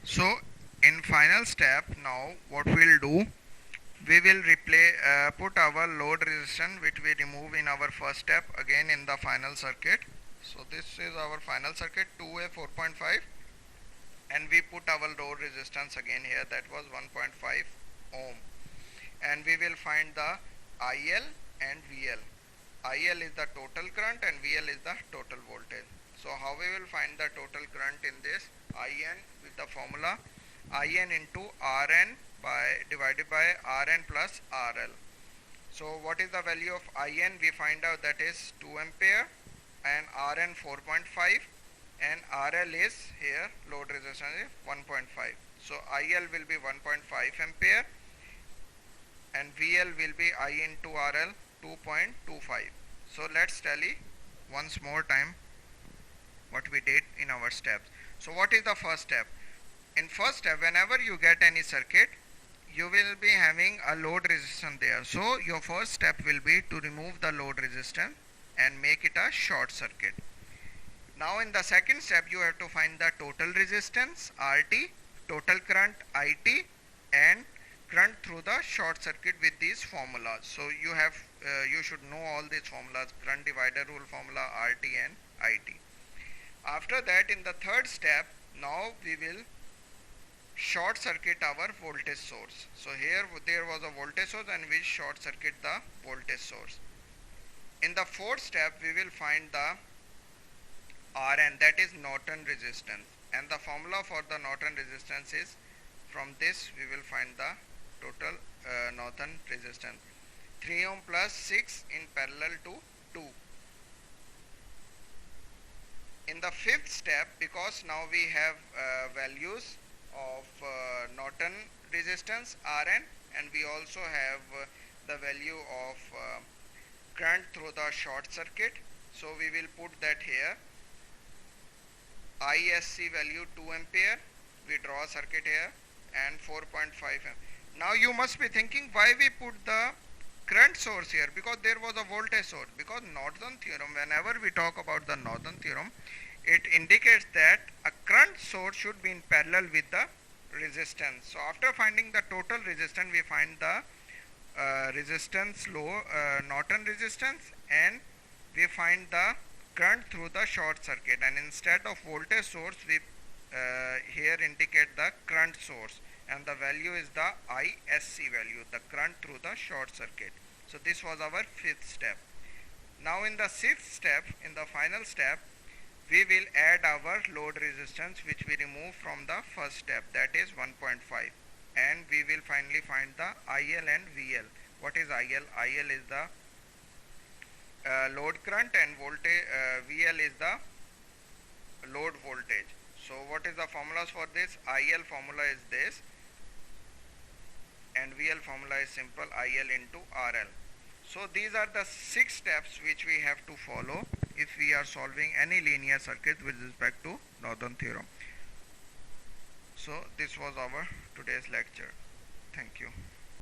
So in final step, now what we'll do, we will put our load resistance which we remove in our first step again in the final circuit. So this is our final circuit 2A 4.5, and we put our load resistance again here, that was 1.5 ohm, and we will find the IL and VL. IL is the total current and VL is the total voltage. So how we will find the total current in this? IN with the formula IN into RN divided by RN plus RL. So what is the value of IN? We find out that is 2 ampere and RN 4.5, and RL is here, load resistance is 1.5. So IL will be 1.5 ampere and VL will be I into RL 2.25. So let's tally once more time what we did in our steps. So what is the first step? In first step, whenever you get any circuit, you will be having a load resistance there. So your first step will be to remove the load resistance and make it a short circuit. Now in the second step, you have to find the total resistance RT, total current IT, and current through the short circuit with these formulas. So you should know all these formulas: current divider rule formula, RT and IT. After that, in the third step, now we will short circuit our voltage source. So here there was a voltage source and we short circuit the voltage source. In the fourth step, we will find the RN, that is Norton resistance, and the formula for the Norton resistance is, from this we will find the total Norton resistance, 3 ohm plus 6 in parallel to 2. In the fifth step, because now we have values of Norton resistance Rn, and we also have the value of current through the short circuit, so we will put that here. ISC value 2 ampere, we draw a circuit here, and 4.5 amp. Now you must be thinking why we put the current source here, because there was a voltage source. Because Norton theorem, whenever we talk about the Norton theorem, it indicates that a current source should be in parallel with the resistance. So after finding the total resistance, we find the Norton resistance, and we find the current through the short circuit, and instead of voltage source we here indicate the current source, and the value is the ISC value, the current through the short circuit. So this was our fifth step. Now in the sixth step, in the final step, we will add our load resistance which we removed from the first step, that is 1.5, and we will finally find the IL and VL. What is IL? IL is the load current, and VL is the load voltage. So what is the formulas for this? IL formula is this, and VL formula is simple, IL into RL. So these are the 6 steps which we have to follow if we are solving any linear circuit with respect to Norton theorem. So this was our today's lecture. Thank you.